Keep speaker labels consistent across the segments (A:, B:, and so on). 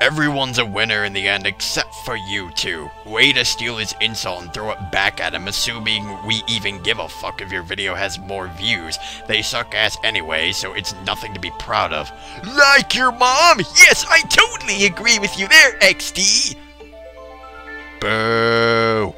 A: Everyone's a winner in the end except for you two. Way to steal his insult and throw it back at him, assuming we even give a fuck if your video has more views. They suck ass anyway, so it's nothing to be proud of. Like your mom? Yes, I totally agree with you there, XD! Boo!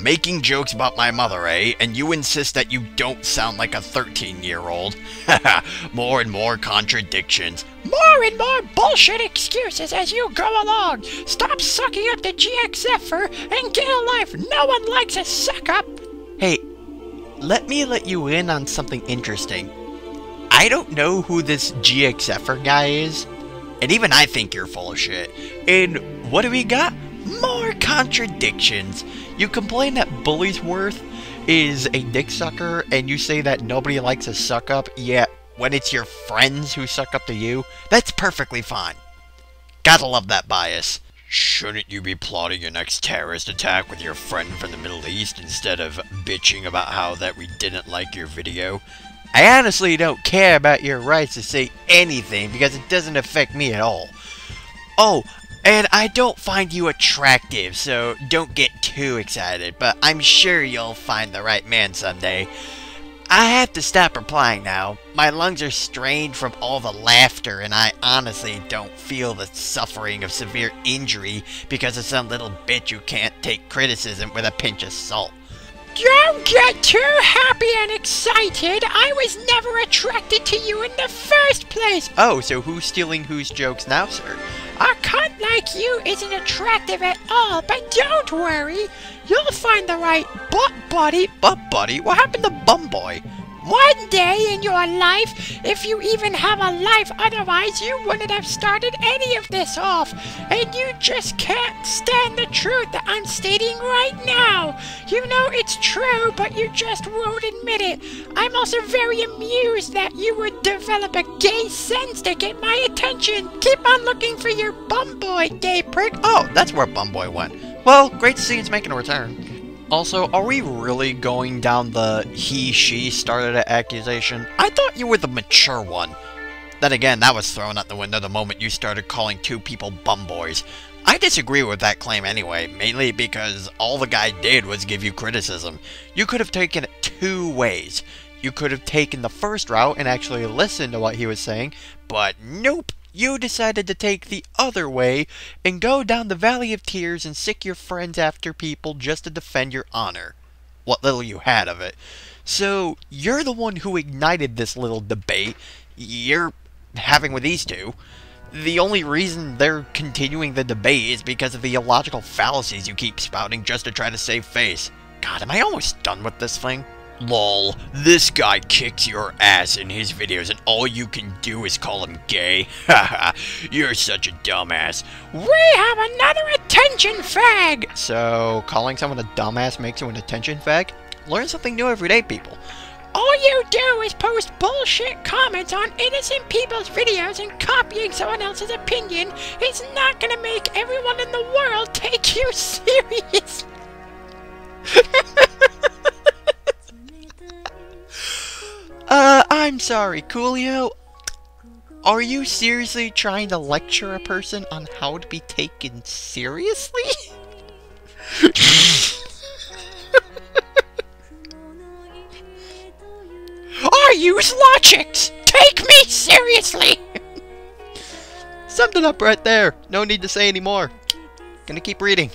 A: Making jokes about my mother, eh? And you insist that you don't sound like a 13-year-old. Haha, more and more contradictions.
B: More and more bullshit excuses as you go along. Stop sucking up to GXFer and get a life. No one likes a suck-up.
C: Hey, let me let you in on something interesting. I don't know who this GXFer guy is, and even I think you're full of shit. And what do we got? More contradictions. You complain that Bulliesworth is a dick sucker, and you say that nobody likes a suck-up, yet when it's your friends who suck up to you, that's perfectly fine. Gotta love that bias.
A: Shouldn't you be plotting your next terrorist attack with your friend from the Middle East instead of bitching about how that we didn't like your video?
C: I honestly don't care about your rights to say anything because it doesn't affect me at all. Oh, and I don't find you attractive, so don't get too excited, but I'm sure you'll find the right man someday. I have to stop replying now. My lungs are strained from all the laughter, and I honestly don't feel the suffering of severe injury because of some little bitch who can't take criticism with a pinch of salt.
B: Don't get too happy and excited. I was never attracted to you in the first place.
C: Oh, so who's stealing whose jokes now, sir?
B: A cunt like you isn't attractive at all, but don't worry. You'll find the right butt buddy.
C: Butt buddy? What happened to Bumboy?
B: One day in your life, if you even have a life, otherwise you wouldn't have started any of this off. And you just can't stand the truth that I'm stating right now. You know it's true, but you just won't admit it. I'm also very amused that you would develop a gay sense to get my attention. Keep on looking for your bumboy, gay prick.
C: Oh, that's where Bumboy went. Well, great to see he's making a return. Also, are we really going down the he-she started an accusation? I thought you were the mature one. Then again, that was thrown out the window the moment you started calling two people bumboys. I disagree with that claim anyway, mainly because all the guy did was give you criticism. You could have taken it two ways. You could have taken the first route and actually listened to what he was saying, but nope. You decided to take the other way and go down the Valley of Tears and sick your friends after people just to defend your honor. What little you had of it. So, you're the one who ignited this little debate you're having with these two. The only reason they're continuing the debate is because of the illogical fallacies you keep spouting just to try to save face. God, am I almost done with this thing?
A: Lol, this guy kicks your ass in his videos and all you can do is call him gay? Haha, you're such a dumbass.
B: We have another attention fag!
C: So, calling someone a dumbass makes you an attention fag? Learn something new every day, people.
B: All you do is post bullshit comments on innocent people's videos and copying someone else's opinion is not gonna make everyone in the world take you serious.
C: I'm sorry, Coolio. Are you seriously trying to lecture a person on how to be taken seriously?
B: I use logics! Take me seriously!
C: Summed it up right there. No need to say any more. Gonna keep reading.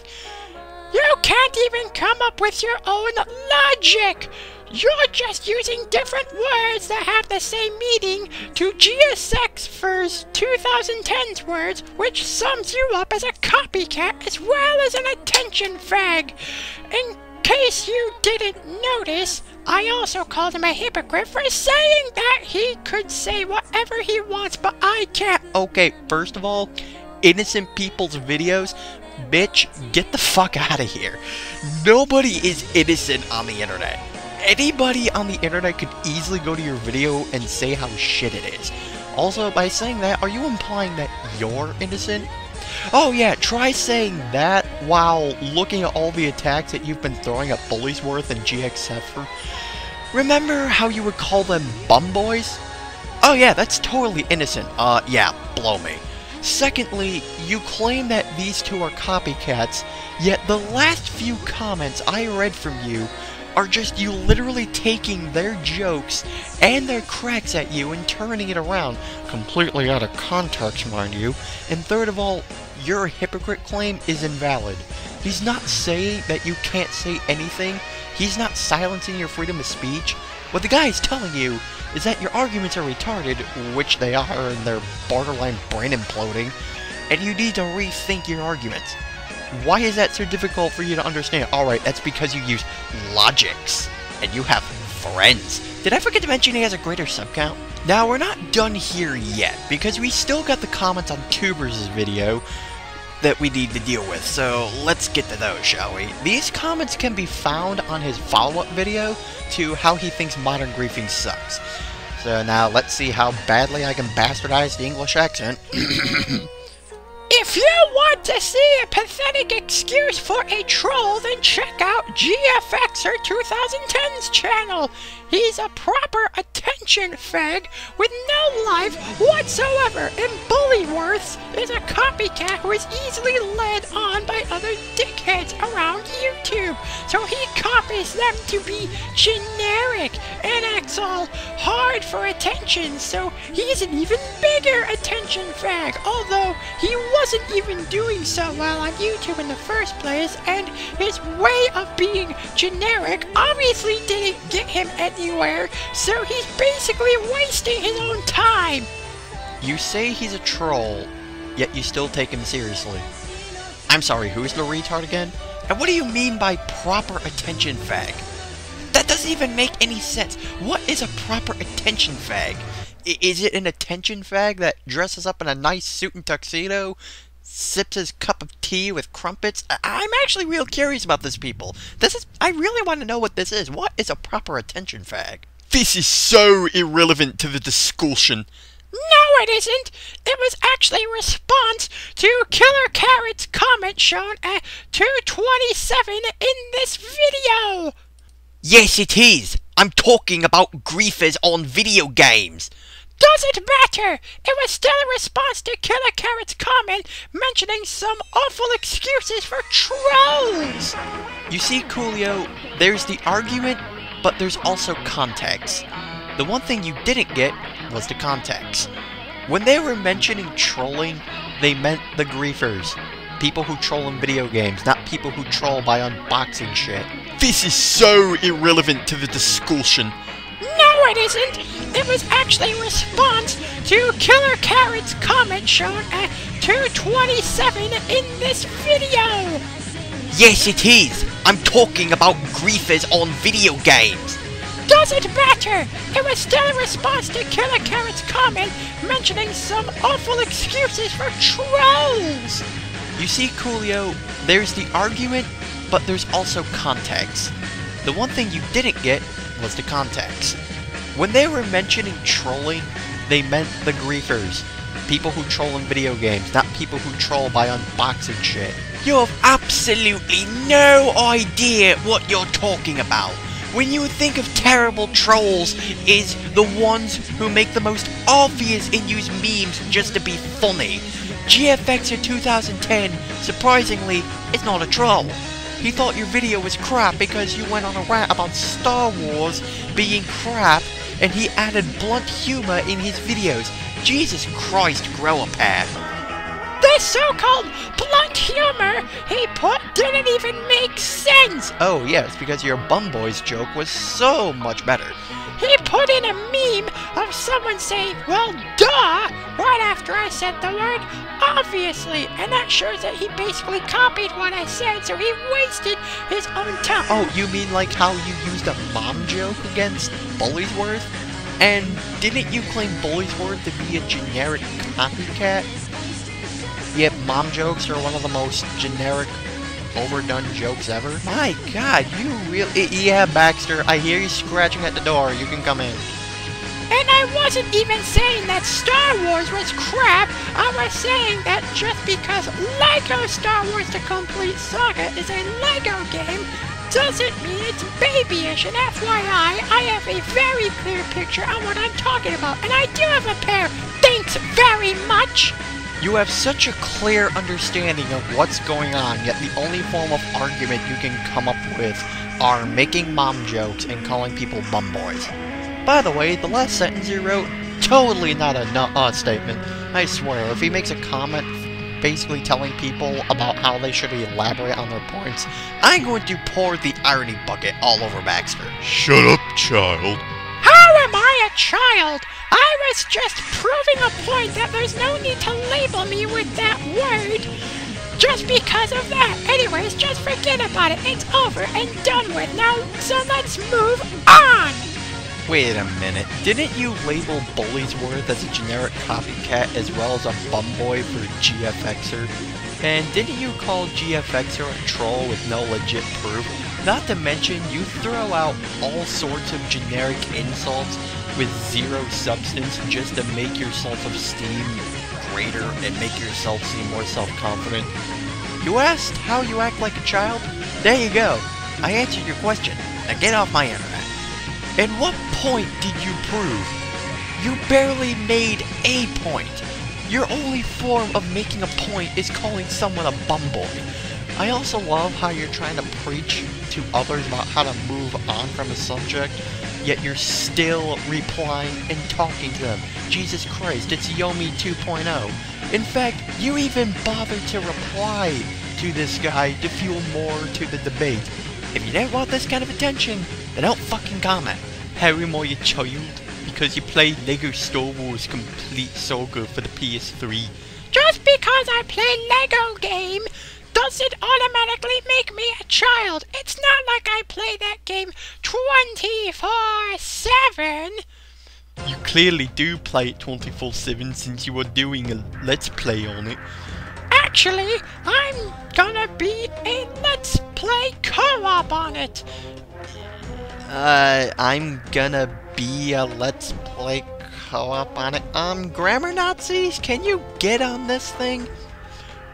B: You can't even come up with your own logic! You're just using different words that have the same meaning to GSXFer's 2010's words, which sums you up as a copycat as well as an attention fag. In case you didn't notice, I also called him a hypocrite for saying that he could say whatever he wants, but I can't.
C: Okay, first of all, innocent people's videos? Bitch, get the fuck out of here. Nobody is innocent on the internet. Anybody on the internet could easily go to your video and say how shit it is. Also, by saying that, are you implying that you're innocent? Oh yeah, try saying that while looking at all the attacks that you've been throwing at Bulliesworth and GXFer. Remember how you would call them bum boys? Oh yeah, that's totally innocent. Yeah, blow me. Secondly, you claim that these two are copycats, yet the last few comments I read from you are just you literally taking their jokes and their cracks at you and turning it around, completely out of context, mind you. And third of all, your hypocrite claim is invalid. He's not saying that you can't say anything. He's not silencing your freedom of speech. What the guy is telling you is that your arguments are retarded, which they are, and they're borderline brain imploding, and you need to rethink your arguments. Why is that so difficult for you to understand? Alright, that's because you use logics, and you have friends. Did I forget to mention he has a greater sub count? Now, we're not done here yet, because we still got the comments on Tubers' video that we need to deal with, so let's get to those, shall we? These comments can be found on his follow-up video to how he thinks modern griefing sucks. So now, let's see how badly I can bastardize the English accent.
B: If you want to see a pathetic excuse for a troll, then check out GFXer 2010's channel. He's a proper attention fag with no life whatsoever, and Bullyworth is a copycat who is easily led on by other dickheads around YouTube. So he copies them to be generic and acts all hard for attention, so he's an even bigger attention fag, although he wasn't even doing so well on YouTube in the first place, and his way of being generic obviously didn't get him anywhere, so he's basically wasting his own time.
C: You say he's a troll, yet you still take him seriously. I'm sorry, who's the retard again? And what do you mean by proper attention fag? That doesn't even make any sense. What is a proper attention fag? Is it an attention fag that dresses up in a nice suit and tuxedo, sips his cup of tea with crumpets? I'm actually real curious about this, people. I really want to know what this is. What is a proper attention fag?
A: This is so irrelevant to the discussion.
B: No, it isn't. It was actually a response to Killer Carrot's comment shown at 2:27 in this video.
C: Yes, it is. I'm talking about griefers on video games.
B: Doesn't matter. It was still a response to Killer Carrot's comment mentioning some awful excuses for trolls.
C: You see, Coolio, there's the argument, but there's also context. The one thing you didn't get was the context. When they were mentioning trolling, they meant the griefers. People who troll in video games, not people who troll by unboxing shit.
A: This is so irrelevant to the discussion.
B: No, it isn't. It was actually a response to Killer Carrot's comment shown at 2:27 in this video.
C: Yes, it is. I'm talking about griefers on video games.
B: Doesn't matter. It was still a response to Killer Carrot's comment mentioning some awful excuses for trolls.
C: You see, Coolio, there's the argument, but there's also context. The one thing you didn't get was the context. When they were mentioning trolling, they meant the griefers. People who troll in video games, not people who troll by unboxing shit. You have absolutely no idea what you're talking about. When you think of terrible trolls is the ones who make the most obvious and use memes just to be funny. GFXer 2010, surprisingly, is not a troll. He thought your video was crap because you went on a rant about Star Wars being crap, and he added blunt humor in his videos. Jesus Christ, grow a pair.
B: This so-called blunt humor he put didn't even make sense.
C: Oh yes, because your Bum Boys joke was so much better.
B: He put in a meme of someone saying, well, duh, right after I said the word obviously, and that shows that he basically copied what I said, so he wasted his own time.
C: Oh, you mean like how you used a mom joke against Bulliesworth? And didn't you claim Bulliesworth to be a generic copycat? Yet mom jokes are one of the most generic, overdone jokes ever. My god, you really... Yeah, Baxter, I hear you scratching at the door. You can come in.
B: And I wasn't even saying that Star Wars was crap. I was saying that just because LEGO Star Wars The Complete Saga is a LEGO game doesn't mean it's babyish. And FYI, I have a very clear picture on what I'm talking about. And I do have a pair. Thanks very much.
C: You have such a clear understanding of what's going on, yet the only form of argument you can come up with are making mom jokes and calling people bum boys. By the way, the last sentence you wrote, totally not a nuh-uh statement. I swear, if he makes a comment basically telling people about how they should elaborate on their points, I'm going to pour the irony bucket all over Baxter.
D: Shut up, child.
B: How am I a child? I was just proving a point that there's no need to label me with that word just because of that. Anyways, just forget about it. It's over and done with now, so let's move on.
C: Wait a minute, didn't you label Bulliesworth as a generic copycat as well as a bumboy for GFXer? And didn't you call GFXer a troll with no legit proof? Not to mention, you throw out all sorts of generic insults with zero substance just to make your self-esteem greater and make yourself seem more self-confident. You asked how you act like a child? There you go. I answered your question. Now get off my internet. And what point did you prove? You barely made a point. Your only form of making a point is calling someone a bumboy. I also love how you're trying to preach to others about how to move on from a subject, yet you're still replying and talking to them. Jesus Christ, it's Yomi 2.0. In fact, you even bothered to reply to this guy to fuel more to the debate. If you don't want this kind of attention, then don't fucking comment. How am I a child? Because you play Lego Star Wars Complete Saga for the PS3.
B: Just because I play Lego game doesn't automatically make me a child. It's not like I play that game 24/7.
C: You clearly do play it 24/7 since you are doing a Let's Play on it.
B: Actually, I'm gonna be a Let's Play co-op on it.
C: I'm gonna be a Let's Play co-op on it. Grammar Nazis, can you get on this thing?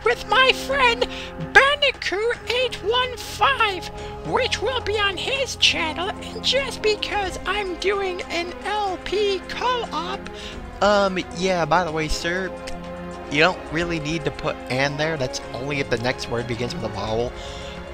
B: With my friend Bandicoot815, which will be on his channel, and just because I'm doing an LP co-op...
C: Yeah, by the way, sir, you don't really need to put "and" there. That's only if the next word begins with a vowel.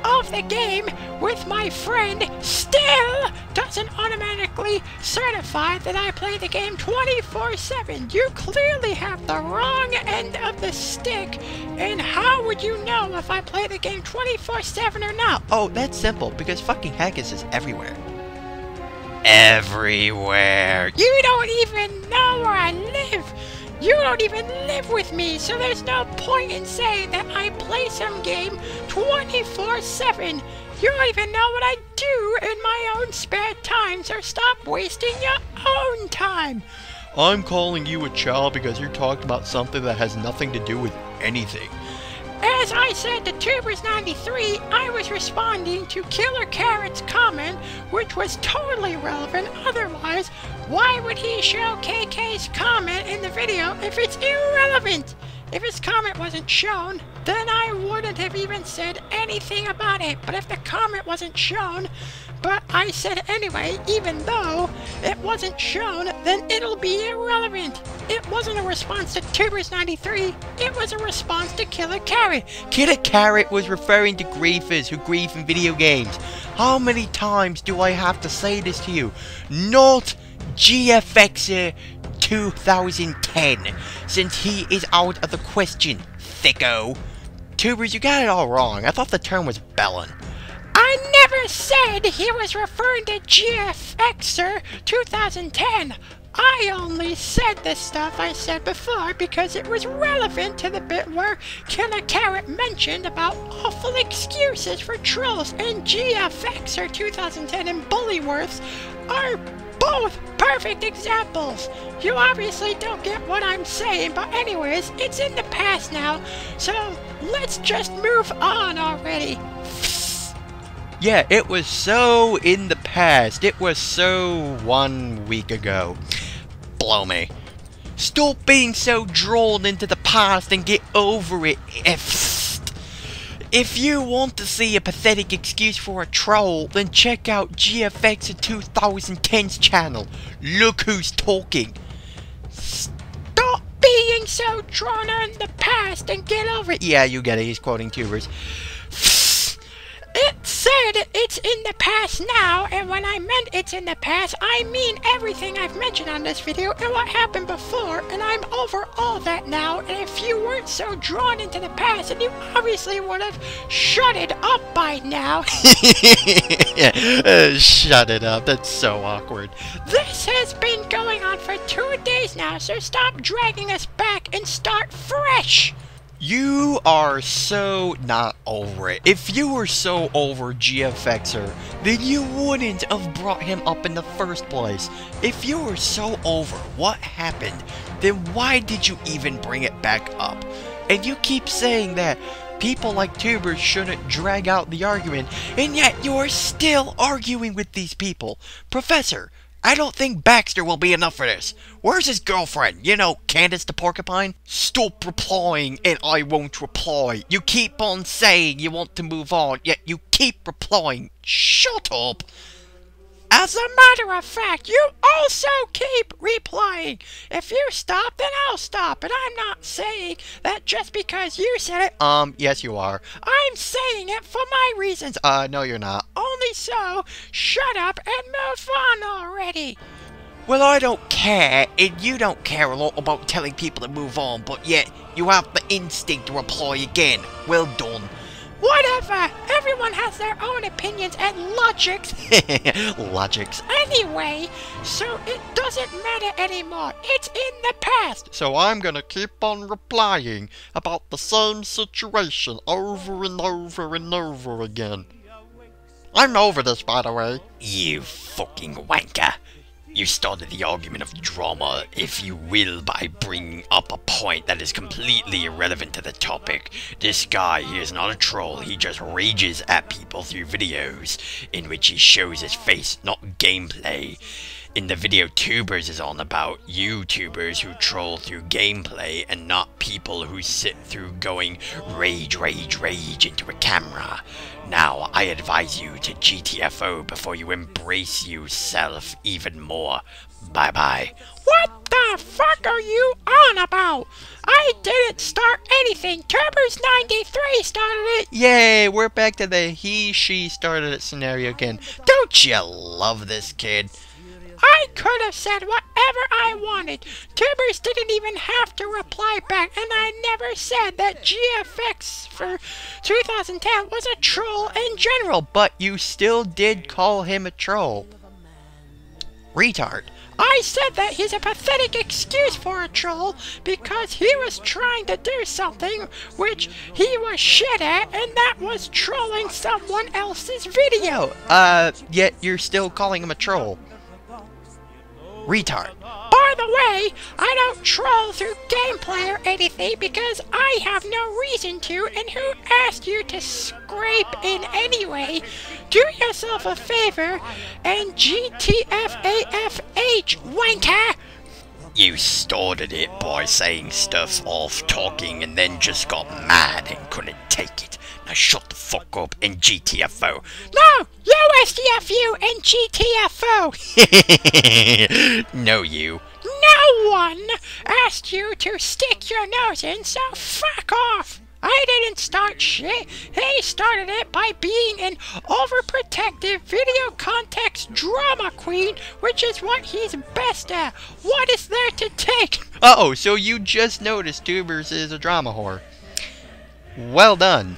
B: Of the game with my friend still doesn't automatically certify that I play the game 24/7. You clearly have the wrong end of the stick, and how would you know if I play the game 24/7 or not?
C: Oh, that's simple, because fucking Haggis is everywhere.
A: Everywhere.
B: You don't even know where I live. You don't even live with me, so there's no point in saying that I play some game 24/7. You don't even know what I do in my own spare time, so stop wasting your own time.
C: I'm calling you a child because you're talking about something that has nothing to do with anything.
B: As I said to Tubers93, I was responding to Killer Carrot's comment, which was totally relevant. Otherwise, why would he show KK's comment in the video if it's irrelevant? If his comment wasn't shown, then I wouldn't have even said anything about it. But if the comment wasn't shown, but I said it anyway, even though it wasn't shown, then it'll be irrelevant. It wasn't a response to Tubers93, it was a response to Killer Carrot.
C: Killer Carrot was referring to griefers who grieve in video games. How many times do I have to say this to you? Not GFXer 2010, since he is out of the question, thicko. Tubers, you got it all wrong. I thought the term was bellin'.
B: I never said he was referring to GFXer 2010. I only said the stuff I said before because it was relevant to the bit where Killer Carrot mentioned about awful excuses for trolls, and GFXer 2010 and Bullyworths are both perfect examples. You obviously don't get what I'm saying, but anyways, it's in the past now, so let's just move on already.
C: Yeah, it was so in the past. It was so 1 week ago. Blow me. Stop being so drawn into the past and get over it. If you want to see a pathetic excuse for a troll, then check out GFX 2010's channel. Look who's talking.
B: Stop being being so drawn on the past and get over it.
C: Yeah, you get it. He's quoting tubers.
B: It said it's in the past now, and when I meant it's in the past, I mean everything I've mentioned on this video and what happened before, and I'm over all that now, and if you weren't so drawn into the past, then you obviously would have shut it up by now.
C: Shut it up. That's so awkward.
B: This has been going on for 2 days now, so stop dragging us back and start fresh.
C: You are so not over it. If you were so over GFXer, then you wouldn't have brought him up in the first place. If you were so over what happened, then why did you even bring it back up? And you keep saying that people like tubers shouldn't drag out the argument, and yet you are still arguing with these people. Professor, I don't think Baxter will be enough for this. Where's his girlfriend? You know, Candace the Porcupine? Stop replying and I won't reply. You keep on saying you want to move on, yet you keep replying. Shut up.
B: As a matter of fact, you also keep replying. If you stop, then I'll stop. And I'm not saying that just because you said it.
C: Yes you are.
B: I'm saying it for my reasons.
C: No you're not.
B: Only so, shut up and move on already.
C: Well, I don't care, and you don't care a lot about telling people to move on, but yet you have the instinct to reply again. Well done.
B: Whatever. Everyone has their own opinions and logics.
C: Logics.
B: Anyway, so it doesn't matter anymore. It's in the past.
C: So I'm gonna keep on replying about the same situation over and over and over again. I'm over this, by the way.
A: You fucking wanker. You started the argument of drama, if you will, by bringing up a point that is completely irrelevant to the topic. This guy, he is not a troll, he just rages at people through videos, in which he shows his face, not gameplay. In the video Tubers is on about, YouTubers who troll through gameplay, and not people who sit through going rage, rage, rage into a camera. Now, I advise you to GTFO before you embrace yourself even more. Bye-bye.
B: What the fuck are you on about? I didn't start anything. Tubers93 started it.
C: Yay, we're back to the he-she started it scenario again. Don't you love this kid?
B: I could have said whatever I wanted. Tubers didn't even have to reply back, and I never said that GFX for 2010 was a troll in general.
C: But you still did call him a troll. Retard.
B: I said that he's a pathetic excuse for a troll because he was trying to do something which he was shit at, and that was trolling someone else's video.
C: Yet you're still calling him a troll. Retard.
B: By the way, I don't troll through gameplay or anything because I have no reason to, and who asked you to scrape in anyway? Do yourself a favor and GTFAFH, wanker!
A: You started it by saying stuff off talking and then just got mad and couldn't take it. Now shut the fuck up and GTFO.
B: No! USDFU and GTFO!
A: No you.
B: No one asked you to stick your nose in, so fuck off! I didn't start shit. He started it by being an overprotective video context drama queen, which is what he's best at. What is there to take?
C: Uh-oh, so you just noticed Tubers is a drama whore. Well done.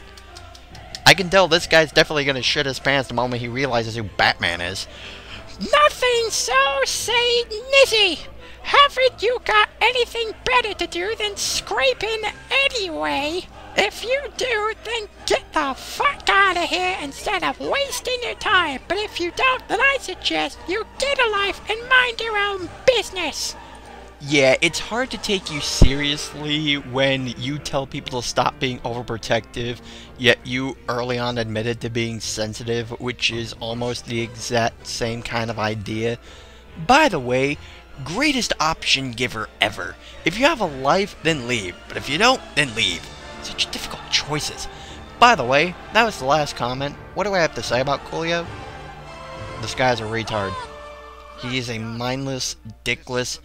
C: I can tell this guy's definitely gonna shit his pants the moment he realizes who Batman is.
B: Nothing so nizzy. Haven't you got anything better to do than scraping anyway? If you do, then get the fuck out of here instead of wasting your time. But if you don't, then I suggest you get a life and mind your own business.
C: Yeah, it's hard to take you seriously when you tell people to stop being overprotective, yet you early on admitted to being sensitive, which is almost the exact same kind of idea. By the way, greatest option giver ever. If you have a life, then leave. But if you don't, then leave. Such difficult choices. By the way, that was the last comment. What do I have to say about Coolio? This guy's a retard. He is a mindless, dickless,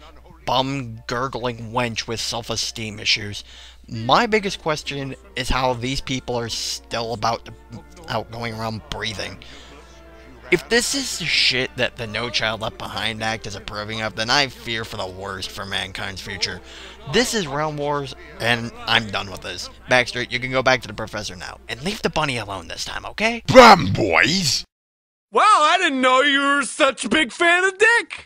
C: bum gurgling wench with self-esteem issues. My biggest question is how these people are still out going around breathing. If this is the shit that the No Child Left Behind Act is approving of, then I fear for the worst for mankind's future. This is Realm Wars, and I'm done with this. Baxter, you can go back to the professor now, and leave the bunny alone this time, okay?
D: Bam, boys!
E: Wow, I didn't know you were such a big fan of Dick!